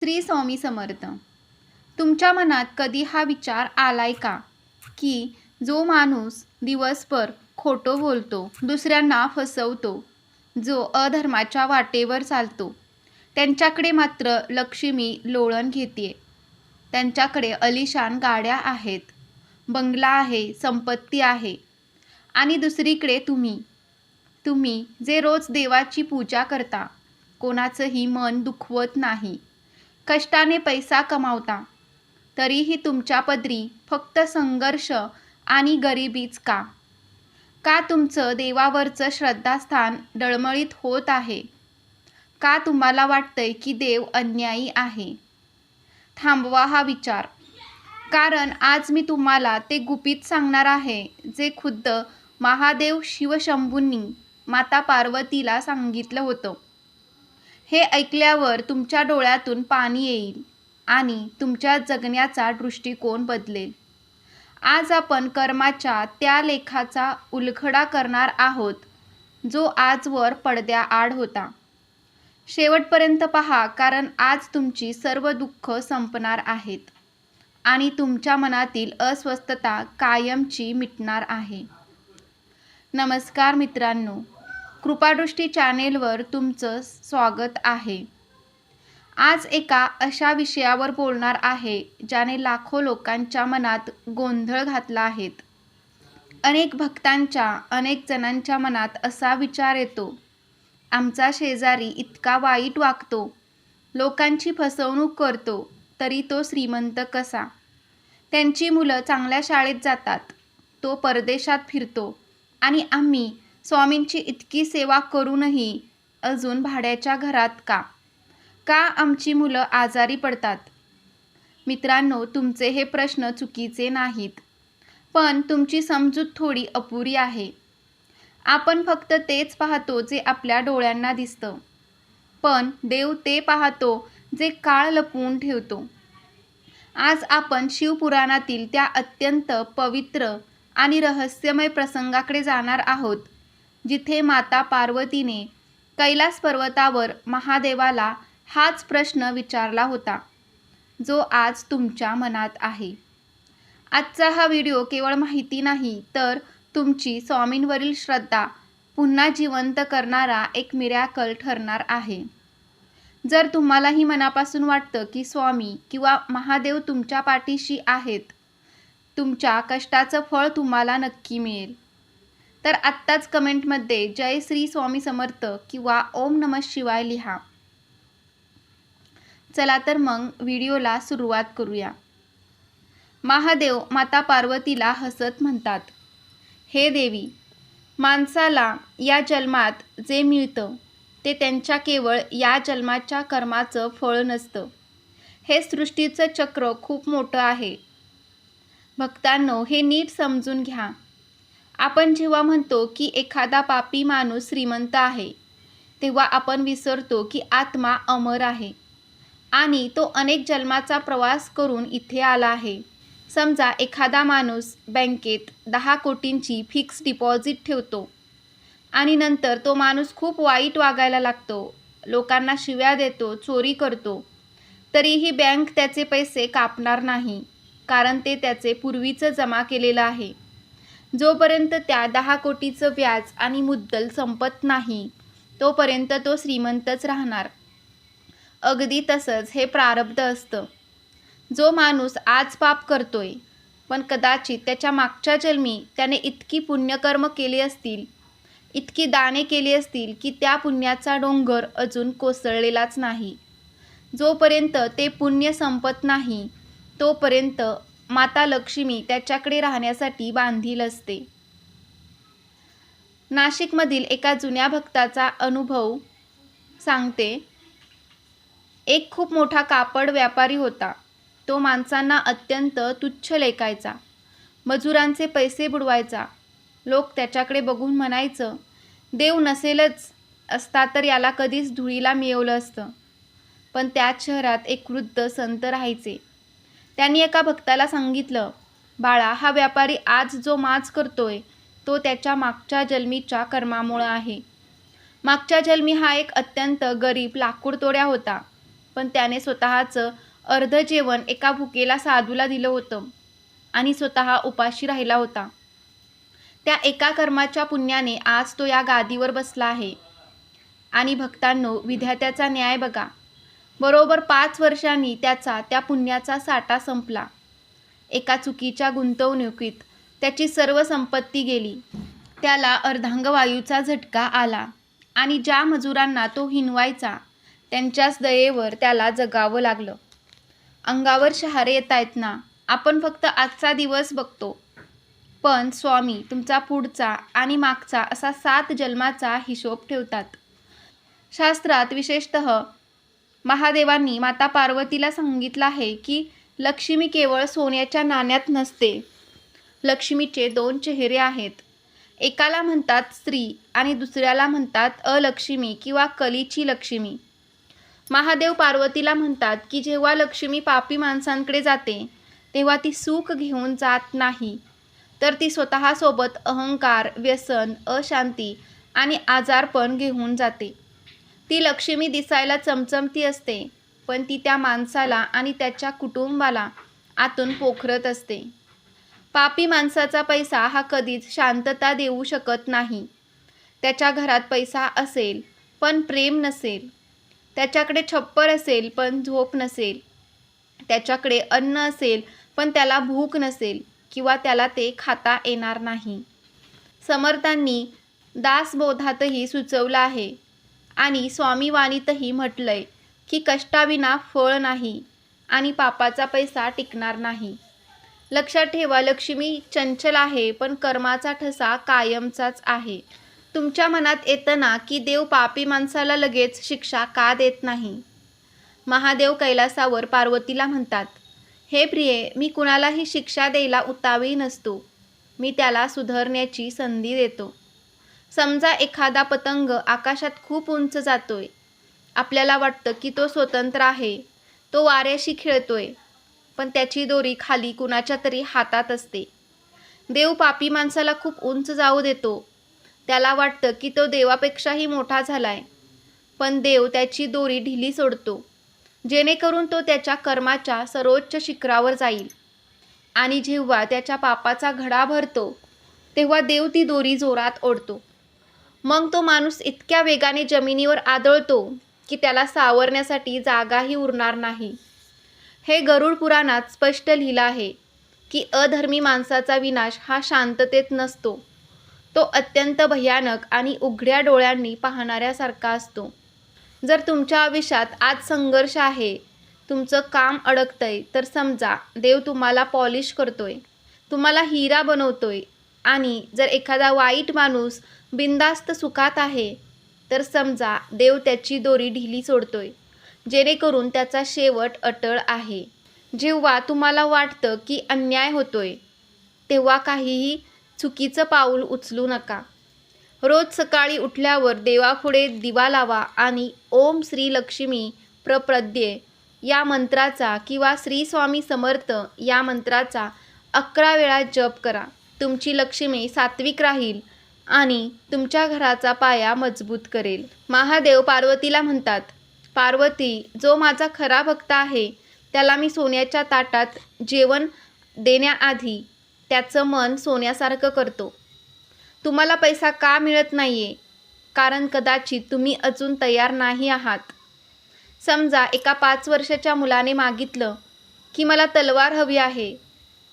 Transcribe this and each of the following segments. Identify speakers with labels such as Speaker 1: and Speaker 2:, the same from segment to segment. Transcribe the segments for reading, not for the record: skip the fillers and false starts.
Speaker 1: श्री स्वामी समर्थ. तुमच्या मनात कधी हा विचार आलाय का की जो माणूस दिवसभर खोटं बोलतो, दुसऱ्यांना फसवतो, जो अधर्माच्या वाटेवर चालतो, त्यांच्याकडे मात्र लक्ष्मी लोळण घेते. त्यांच्याकडे अलिशान गाड्या आहेत, बंगला आहे, संपत्ती आहे, आणि दुसरीकडे तुम्ही जे रोज देवाची पूजा करता, कोणाचंही मन दुखवत नाही, कष्टाने पैसा कमावता, तरीही तुमच्या पदरी फक्त संघर्ष आणि गरिबीच का? का तुमचं देवावरचं श्रद्धास्थान डळमळीत होत आहे? का तुम्हाला वाटतंय की देव अन्यायी आहे? थांबवा हा विचार, कारण आज मी तुम्हाला ते गुपित सांगणार आहे जे खुद्द महादेव शिवशंभूंनी माता पार्वतीला सांगितलं होतं. हे ऐकल्यावर तुमच्या डोळ्यातून पाणी येईल आणि तुमच्या जगण्याचा दृष्टिकोन बदलेल. आज आपण कर्माच्या त्या लेखाचा उलगडा करणार आहोत जो आजवर पडद्याआड होता. शेवटपर्यंत पहा, कारण आज तुमची सर्व दुःख संपणार आहेत आणि तुमच्या मनातील अस्वस्थता कायमची मिटणार आहे. नमस्कार मित्रांनो, कृपादृष्टी चॅनेलवर तुमचं स्वागत आहे. आज एका अशा विषयावर बोलणार आहे ज्याने लाखो लोकांच्या मनात गोंधळ घातला आहे. अनेक भक्तांच्या, अनेक जणांच्या मनात असा विचार येतो, आमचा शेजारी इतका वाईट वागतो, लोकांची फसवणूक करतो, तरी तो श्रीमंत कसा? त्यांची मुलं चांगल्या शाळेत जातात, तो परदेशात फिरतो, आणि आम्ही स्वामींची इतकी सेवा करूनही अजून भाड्याच्या घरात का? का आमची मुलं आजारी पडतात? मित्रांनो, तुमचे हे प्रश्न चुकीचे नाहीत, पण तुमची समजूत थोडी अपुरी आहे. आपण फक्त तेच पाहतो जे आपल्या डोळ्यांना दिसतं, पण देव ते पाहतो जे काळ लपवून ठेवतो. आज आपण शिवपुराणातील त्या अत्यंत पवित्र आणि रहस्यमय प्रसंगाकडे जाणार आहोत, जिथे माता पार्वतीने कैलास पर्वतावर महादेवाला हाच प्रश्न विचारला होता, जो आज तुमच्या मनात आहे. आजचा हा व्हिडिओ केवळ माहिती नाही, तर तुमची स्वामींवरील श्रद्धा पुन्हा जिवंत करणारा एक मिरॅकल ठरणार आहे. जर तुम्हालाही मनापासून वाटतं की स्वामी किंवा महादेव तुमच्या पाठीशी आहेत, तुमच्या कष्टाचं फळ तुम्हाला नक्की मिळेल, तर आत्ताच कमेंटमध्ये जय श्री स्वामी समर्थ किंवा ओम नमः शिवाय लिहा. चला तर मग व्हिडिओला सुरुवात करूया. महादेव माता पार्वतीला हसत म्हणतात, हे देवी, माणसाला या जन्मात जे मिळतं ते त्यांच्या केवळ या जन्माच्या कर्माचं फळ नसतं. हे सृष्टीचं चक्र खूप मोठं आहे. भक्तांनो, हे नीट समजून घ्या. आपण जेव्हा म्हणतो की एखादा पापी माणूस श्रीमंत आहे, तेव्हा आपण विसरतो की आत्मा अमर आहे आणि तो अनेक जन्माचा प्रवास करून इथे आला आहे. समजा एखादा माणूस बँकेत 10 कोटींची फिक्स डिपॉझिट ठेवतो आणि नंतर तो माणूस खूप वाईट वागायला लागतो, लोकांना शिव्या देतो, चोरी करतो, तरीही बँक त्याचे पैसे कापणार नाही, कारण ते त्याचे पूर्वीचं जमा केलेलं आहे. जोपर्यंत त्या 10 कोटीचं व्याज आणि मुद्दल संपत नाही, तोपर्यंत तो श्रीमंतच राहणार. अगदी तसंच हे प्रारब्ध असतं. जो माणूस आज पाप करतोय, पण कदाचित त्याच्या मागच्या जन्मी त्याने इतकी पुण्यकर्म केली असतील, इतकी दाने केली असतील की त्या पुण्याचा डोंगर अजून कोसळलेलाच नाही. जोपर्यंत ते पुण्य संपत नाही, तोपर्यंत माता लक्ष्मी त्याच्याकडे राहण्यासाठी बांधील असते. नाशिकमधील एका जुन्या भक्ताचा अनुभव सांगते. एक खूप मोठा कापड व्यापारी होता. तो माणसांना अत्यंत तुच्छ लेखायचा, मजुरांचे पैसे बुडवायचा. लोक त्याच्याकडे बघून म्हणायचं, देव नसेलच असता तर याला कधीच धुळीला मिळवलं असतं. पण त्याच शहरात एक वृद्ध संत राहायचे. त्यांनी एका भक्ताला सांगितलं, बाळा, हा व्यापारी आज जो माज करतोय तो त्याच्या मागच्या जन्मीच्या कर्मामुळे आहे. मागच्या जन्मी हा एक अत्यंत गरीब लाकूड तोड्या होता. पण त्याने स्वतःचं अर्ध जेवण एका भुकेला साधूला दिलं होतं आणि स्वतः उपाशी राहिला होता. त्या एका कर्माच्या पुण्याने आज तो या गादीवर बसला आहे. आणि भक्तांनो, विधात्याचा न्याय बघा. बरोबर 5 वर्षांनी त्याचा त्या पुण्याचा साठा संपला. एका चुकीच्या गुंतवणुकीत त्याची सर्व संपत्ती गेली. त्याला अर्धांगवायूचा झटका आला आणि ज्या मजुरांना तो हिणवायचा त्यांच्याच दयेवर त्याला जगावं लागलं. अंगावर शहारे येतायत ना. आपण फक्त आजचा दिवस बघतो, पण स्वामी तुमचा पुढचा आणि मागचा असा 7 जन्माचा हिशोब ठेवतात. शास्त्रात विशेषतः महादेवांनी माता पार्वतीला सांगितलं आहे की लक्ष्मी केवळ सोन्याच्या नाण्यात नसते. लक्ष्मीचे 2 चेहरे आहेत. एकाला म्हणतात स्त्री आणि दुसऱ्याला म्हणतात अलक्ष्मी किंवा कलीची लक्ष्मी. महादेव पार्वतीला म्हणतात की जेव्हा लक्ष्मी पापी माणसांकडे जाते तेव्हा ती सुख घेऊन जात नाही, तर ती स्वतःसोबत अहंकार, व्यसन, अशांती आणि आजारपण घेऊन जाते. ती लक्ष्मी दिसायला चमचमती असते, पण ती त्या माणसाला आणि त्याच्या कुटुंबाला आतून पोखरत असते. पापी माणसाचा पैसा हा कधीच शांतता देऊ शकत नाही. त्याच्या घरात पैसा असेल पण प्रेम नसेल. त्याच्याकडे छप्पर असेल पण झोप नसेल. त्याच्याकडे अन्न असेल पण त्याला भूक नसेल किंवा त्याला ते खाता येणार नाही. समर्थांनी दासबोधातही सुचवलं आहे आणि स्वामीवाणीतही म्हटलंय की कष्टाविना फळ नाही आणि पापाचा पैसा टिकणार नाही. लक्षात ठेवा, लक्ष्मी चंचल आहे पण कर्माचा ठसा कायमचाच आहे. तुमच्या मनात येतं ना की देव पापी माणसाला लगेच शिक्षा का देत नाही. महादेव कैलासावर पार्वतीला म्हणतात, हे प्रिये, मी कुणालाही शिक्षा द्यायला उतावीळ नसतो. मी त्याला सुधारण्याची संधी देतो. समजा एखादा पतंग आकाशात खूप उंच जातोय. आपल्याला वाटतं की तो स्वतंत्र आहे, तो वाऱ्याशी खेळतोय, पण त्याची दोरी खाली कुणाच्या तरी हातात असते. देव पापी माणसाला खूप उंच जाऊ देतो. त्याला वाटतं की तो देवापेक्षाही मोठा झालाय, पण देव त्याची दोरी ढिली सोडतो, जेणेकरून तो त्याच्या कर्माच्या सर्वोच्च शिखरावर जाईल. आणि जेव्हा त्याच्या पापाचा घडा भरतो तेव्हा देव ती दोरी जोरात ओढतो. मग तो माणूस इतक्या वेगाने जमिनीवर आदळतो की त्याला सावरण्यासाठी जागाही उरणार नाही. हे गरुड पुराणात स्पष्ट लिहिलं आहे की अधर्मी माणसाचा विनाश हा शांततेत नसतो. तो अत्यंत भयानक आणि उघड्या डोळ्यांनी पाहणाऱ्यासारखा असतो. जर तुमच्या आयुष्यात आज संघर्ष आहे, तुमचं काम अडकतंय, तर समजा देव तुम्हाला पॉलिश करतोय, तुम्हाला हिरा बनवतोय. आणि जर एखादा वाईट माणूस बिनधास्त सुखात आहे, तर समजा देव त्याची दोरी ढिली सोडतोय, जेणेकरून त्याचा शेवट अटळ आहे. जेव्हा तुम्हाला वाटतं की अन्याय होतोय, तेव्हा काहीही चुकीचं पाऊल उचलू नका. रोज सकाळी उठल्यावर देवापुढे दिवा लावा आणि ओम श्री लक्ष्मी प्रपद्ये या मंत्राचा किंवा श्री स्वामी समर्थ या मंत्राचा 11 वेळा जप करा. तुमची लक्ष्मी सात्विक राहील आणि तुमच्या घराचा पाया मजबूत करेल. महादेव पार्वतीला म्हणतात, पार्वती, जो माझा खरा भक्त आहे त्याला मी सोन्याच्या ताटात जेवण देण्याआधी त्याचं मन सोन्यासारखं करतो. तुम्हाला पैसा का मिळत नाहीये? कारण कदाचित तुम्ही अजून तयार नाही आहात. समजा एका 5 वर्षाच्या मुलाने मागितलं की मला तलवार हवी आहे,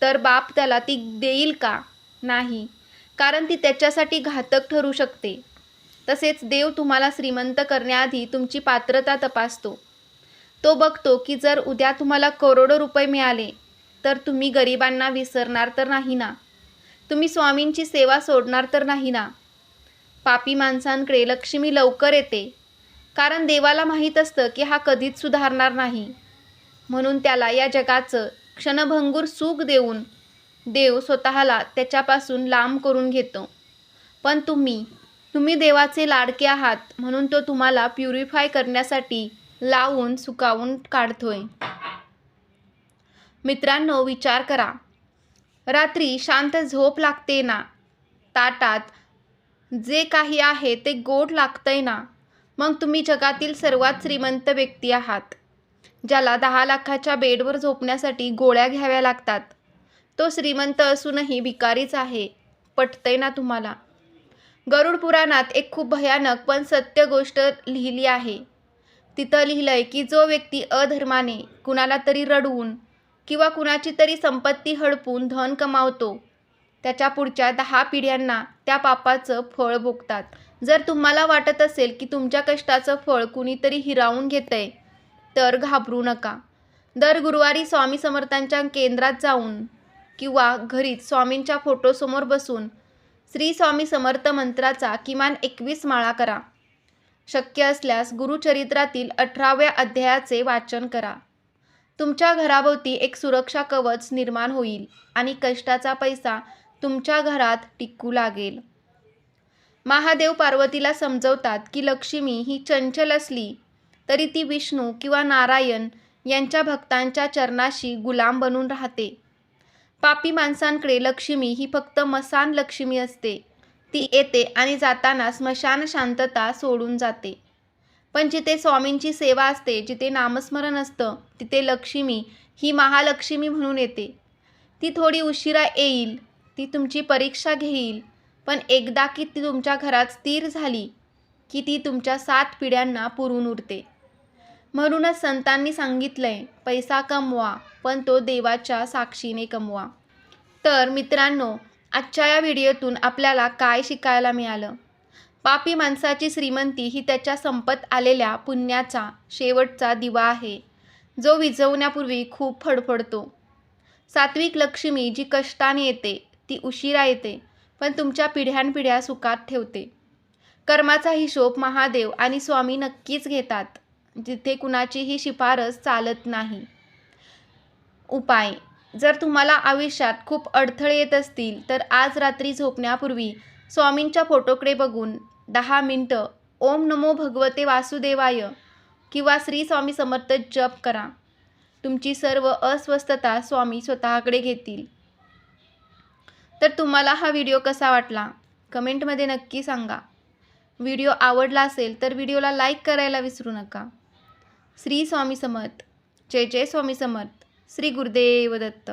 Speaker 1: तर बाप त्याला ती देईल का? नाही, कारण ती त्याच्यासाठी घातक ठरू शकते. तसेच देव तुम्हाला श्रीमंत करण्याआधी तुमची पात्रता तपासतो. तो बघतो की जर उद्या तुम्हाला करोडो रुपये मिळाले तर तुम्ही गरिबांना विसरणार तर नाही ना? तुम्ही स्वामींची सेवा सोडणार तर नाही ना? पापी माणसांकडे लक्ष्मी लवकर येते, कारण देवाला माहीत असतं की हा कधीच सुधारणार नाही. म्हणून त्याला या जगाचं क्षणभंगूर सुख देऊन देव स्वतःला त्याच्यापासून लांब करून घेतो. पण तुम्ही देवाचे लाडके आहात, म्हणून तो तुम्हाला प्युरिफाय करण्यासाठी लावून सुकावून काढतोय. मित्रांनो, विचार करा. रात्री शांत झोप लागते ना? ताटात जे काही आहे ते गोड लागतंय ना? मग तुम्ही जगातील सर्वात श्रीमंत व्यक्ती आहात. ज्याला 10 लाखाच्या बेडवर झोपण्यासाठी गोळ्या घ्याव्या लागतात, तो श्रीमंत असूनही भिकारीच आहे. पटतंय ना तुम्हाला? गरुड पुराणात एक खूप भयानक पण सत्य गोष्ट लिहिली आहे. तिथं लिहिलंय की जो व्यक्ती अधर्माने कुणाला तरी रडवून किंवा कुणाची तरी संपत्ती हडपून धन कमावतो, त्याच्या पुढच्या 10 पिढ्यांना त्या पापाचं फळ भोगतात. जर तुम्हाला वाटत असेल की तुमच्या कष्टाचं फळ कुणीतरी हिरावून घेतंय, तर घाबरू नका. दर गुरुवारी स्वामी समर्थांच्या केंद्रात जाऊन किंवा घरीच स्वामींच्या फोटोसमोर बसून श्री स्वामी समर्थ मंत्राचा किमान 21 माळा करा. शक्य असल्यास गुरुचरित्रातील 18व्या अध्यायाचे वाचन करा. तुमच्या घराभोवती एक सुरक्षा कवच निर्माण होईल आणि कष्टाचा पैसा तुमच्या घरात टिकू लागेल. महादेव पार्वतीला समजवतात की लक्ष्मी ही चंचल असली तरी ती विष्णू किंवा नारायण यांच्या भक्तांच्या चरणाशी गुलाम बनून राहते. पापी माणसांकडे लक्ष्मी ही फक्त मसान लक्ष्मी असते. ती येते आणि जाताना स्मशान शांतता सोडून जाते. पण जिथे स्वामींची सेवा असते, जिथे नामस्मरण असतं, तिथे लक्ष्मी ही महालक्ष्मी म्हणून येते. ती थोडी उशिरा येईल, ती तुमची परीक्षा घेईल, पण एकदा की ती तुमच्या घरात स्थिर झाली की ती तुमच्या 7 पिढ्यांना पुरून उरते. म्हणूनच संतांनी सांगितलंय, पैसा कमवा पण तो देवाच्या साक्षीने कमवा. तर मित्रांनो, आजच्या या व्हिडिओतून आपल्याला काय शिकायला मिळालं? पापी माणसाची श्रीमंती ही त्याच्या संपत आलेल्या पुण्याचा शेवटचा दिवा आहे, जो विझवण्यापूर्वी खूप फडफडतो. सात्विक लक्ष्मी जी कष्टाने येते, ती उशिरा येते, पण तुमच्या पिढ्यानपिढ्या सुखात ठेवते. कर्माचा हिशोब महादेव आणि स्वामी नक्कीच घेतात, जिथे कुणाचीही शिफारस चालत नाही. उपाय: जर तुम्हाला आयुष्यात खूप अडथळे येत असतील, तर आज रात्री झोपण्यापूर्वी स्वामींच्या फोटोकडे बघून 10 मिनिटं ओम नमो भगवते वासुदेवाय किंवा श्री स्वामी समर्थ जप करा. तुमची सर्व अस्वस्थता स्वामी स्वतःकडे घेतील. तर तुम्हाला हा व्हिडिओ कसा वाटला? कमेंटमध्ये नक्की सांगा. व्हिडिओ आवडला असेल तर व्हिडिओला लाईक करायला विसरू नका. श्री स्वामी समर्थ. जय जय स्वामी समर्थ. श्री गुरुदेव दत्त.